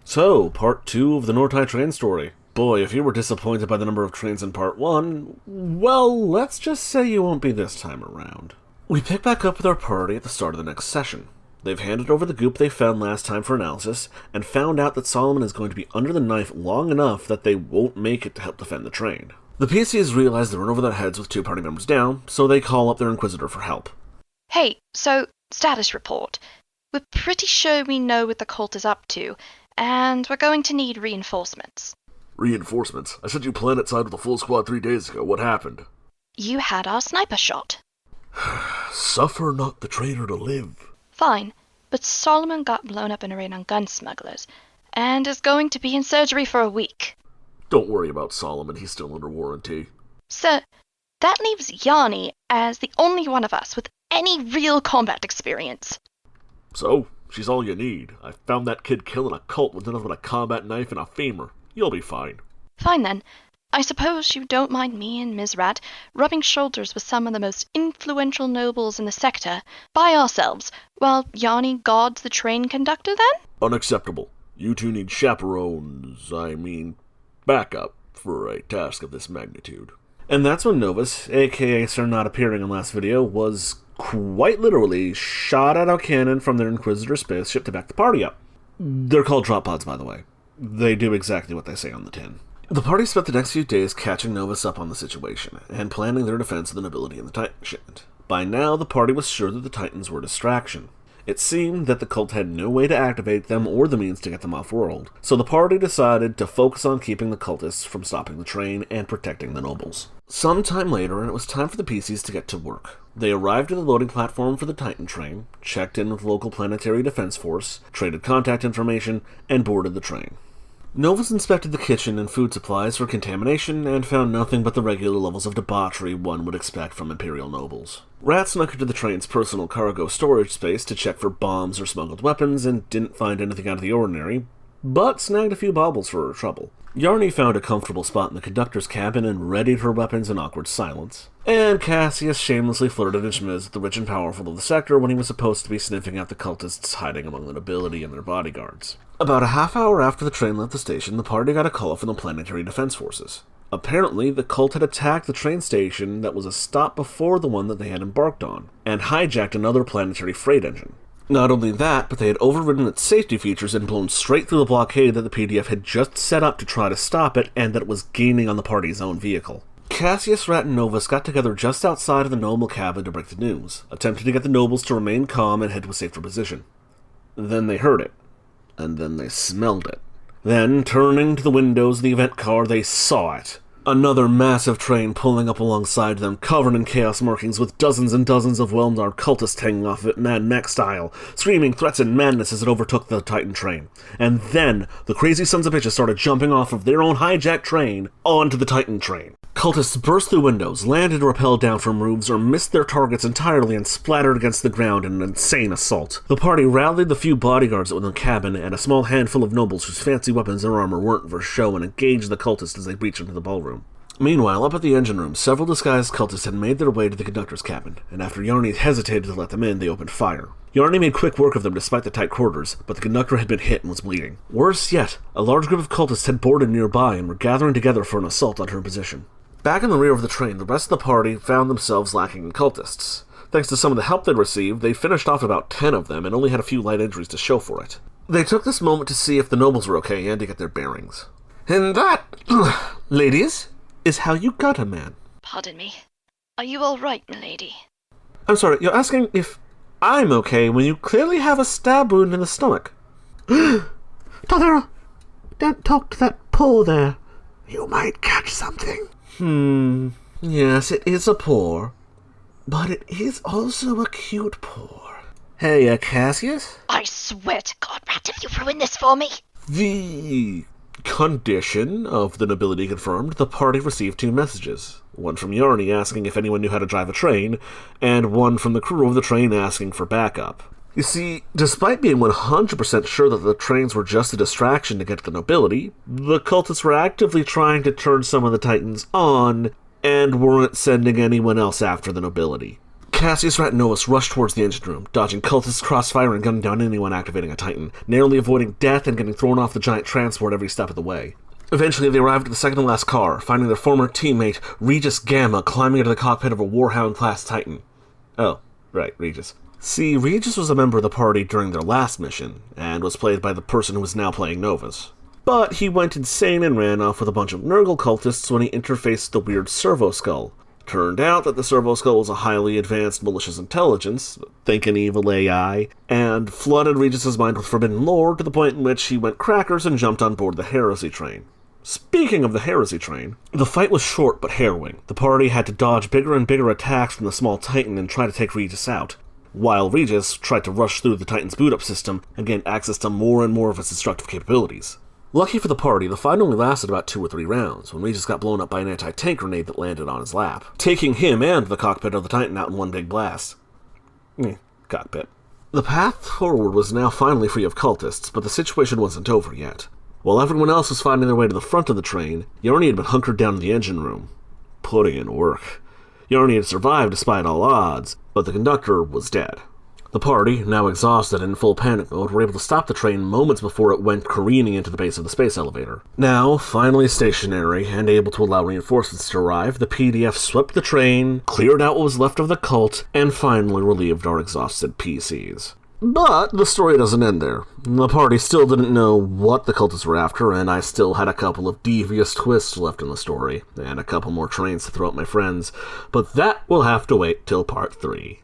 So, part 2 of the Nortai train story. Boy, if you were disappointed by the number of trains in part 1, well, let's just say you won't be this time around. We pick back up with our party at the start of the next session. They've handed over the goop they found last time for analysis, and found out that Solomon is going to be under the knife long enough that they won't make it to help defend the train. The PCs realize they're in over their heads with 2 party members down, so they call up their Inquisitor for help. Hey, so, status report. We're pretty sure we know what the cult is up to, and we're going to need reinforcements. Reinforcements? I sent you planetside with a full squad 3 days ago. What happened? You had our sniper shot. Suffer not the traitor to live. Fine, but Solomon got blown up in a raid on gun smugglers, and is going to be in surgery for a week. Don't worry about Solomon, he's still under warranty. Sir, that leaves Yanni as the only one of us with any real combat experience. So, she's all you need. I found that kid killing a cult with nothing but a combat knife and a femur. You'll be fine. Fine then. I suppose you don't mind me and Ms. Rat rubbing shoulders with some of the most influential nobles in the sector by ourselves, while Yanni guards the train conductor then? Unacceptable. You two need chaperones, backup, for a task of this magnitude. And that's when Novus, aka Sir Not Appearing in last video, was quite literally shot out of a cannon from their Inquisitor spaceship to back the party up. They're called drop pods, by the way. They do exactly what they say on the tin. The party spent the next few days catching Novus up on the situation, and planning their defense of the nobility and the Titan shipment. By now, the party was sure that the Titans were a distraction. It seemed that the cult had no way to activate them or the means to get them off-world, so the party decided to focus on keeping the cultists from stopping the train and protecting the nobles. Some time later, and it was time for the PCs to get to work. They arrived at the loading platform for the Titan train, checked in with the local planetary defense force, traded contact information, and boarded the train. Novus inspected the kitchen and food supplies for contamination and found nothing but the regular levels of debauchery one would expect from Imperial nobles. Rat snuck into the train's personal cargo storage space to check for bombs or smuggled weapons and didn't find anything out of the ordinary, but snagged a few baubles for her trouble. Yarny found a comfortable spot in the conductor's cabin and readied her weapons in awkward silence. And Cassius shamelessly flirted and schmizzed with the rich and powerful of the sector when he was supposed to be sniffing out the cultists hiding among the nobility and their bodyguards. About a half hour after the train left the station, the party got a call from the planetary defense forces. Apparently, the cult had attacked the train station that was a stop before the one that they had embarked on, and hijacked another planetary freight engine. Not only that, but they had overridden its safety features and blown straight through the blockade that the PDF had just set up to try to stop it, and that it was gaining on the party's own vehicle. Cassius, Rat, and Novus got together just outside of the noble cabin to break the news, attempting to get the nobles to remain calm and head to a safer position. Then they heard it. And then they smelled it. Then, turning to the windows of the event car, they saw it. Another massive train pulling up alongside them, covered in chaos markings with dozens and dozens of well-armed cultists hanging off of it Mad Max style, screaming threats and madness as it overtook the Titan train. And then, the crazy sons of bitches started jumping off of their own hijacked train onto the Titan train. Cultists burst through windows, landed and rappelled down from roofs, or missed their targets entirely and splattered against the ground in an insane assault. The party rallied the few bodyguards that were in the cabin and a small handful of nobles whose fancy weapons and armor weren't for show and engaged the cultists as they breached into the ballroom. Meanwhile, up at the engine room, several disguised cultists had made their way to the conductor's cabin, and after Yarny hesitated to let them in, they opened fire. Yarny made quick work of them despite the tight quarters, but the conductor had been hit and was bleeding. Worse yet, a large group of cultists had boarded nearby and were gathering together for an assault on her position. Back in the rear of the train, the rest of the party found themselves lacking in cultists. Thanks to some of the help they'd received, they finished off about 10 of them and only had a few light injuries to show for it. They took this moment to see if the nobles were okay and to get their bearings. And that, ladies, is how you got a man. Pardon me. Are you all right, milady? I'm sorry, you're asking if I'm okay when you clearly have a stab wound in the stomach. Tother, don't talk to that paw there. You might catch something. Yes, it is a paw. But it is also a cute paw. Hey, Cassius? I swear to God, Rat, have you ruined this for me? The condition of the nobility confirmed, the party received 2 messages. One from Yarny asking if anyone knew how to drive a train, and one from the crew of the train asking for backup. You see, despite being 100% sure that the trains were just a distraction to get to the nobility, the cultists were actively trying to turn some of the Titans on, and weren't sending anyone else after the nobility. Cassius, Rat, and Novus rushed towards the engine room, dodging cultists, crossfire, and gunning down anyone activating a Titan, narrowly avoiding death and getting thrown off the giant transport every step of the way. Eventually, they arrived at the second-to-last car, finding their former teammate, Regis Gamma, climbing into the cockpit of a Warhound-class Titan. Oh, right, Regis. See, Regis was a member of the party during their last mission, and was played by the person who was now playing Novus. But he went insane and ran off with a bunch of Nurgle cultists when he interfaced the weird Servo Skull. Turned out that the Servo Skull was a highly advanced malicious intelligence, think an evil AI, and flooded Regis's mind with forbidden lore to the point in which he went crackers and jumped on board the heresy train. Speaking of the heresy train, the fight was short but harrowing. The party had to dodge bigger and bigger attacks from the small Titan and try to take Regis out, while Regis tried to rush through the Titan's boot-up system and gain access to more and more of its destructive capabilities. Lucky for the party, the fight only lasted about 2 or 3 rounds, when Regis got blown up by an anti-tank grenade that landed on his lap, taking him and the cockpit of the Titan out in one big blast. Cockpit. The path forward was now finally free of cultists, but the situation wasn't over yet. While everyone else was finding their way to the front of the train, Yarny had been hunkered down in the engine room, putting in work. Yarny had survived despite all odds, but the conductor was dead. The party, now exhausted and in full panic mode, were able to stop the train moments before it went careening into the base of the space elevator. Now, finally stationary and able to allow reinforcements to arrive, the PDF swept the train, cleared out what was left of the cult, and finally relieved our exhausted PCs. But the story doesn't end there. The party still didn't know what the cultists were after, and I still had a couple of devious twists left in the story, and a couple more trains to throw at my friends, but that will have to wait till part 3.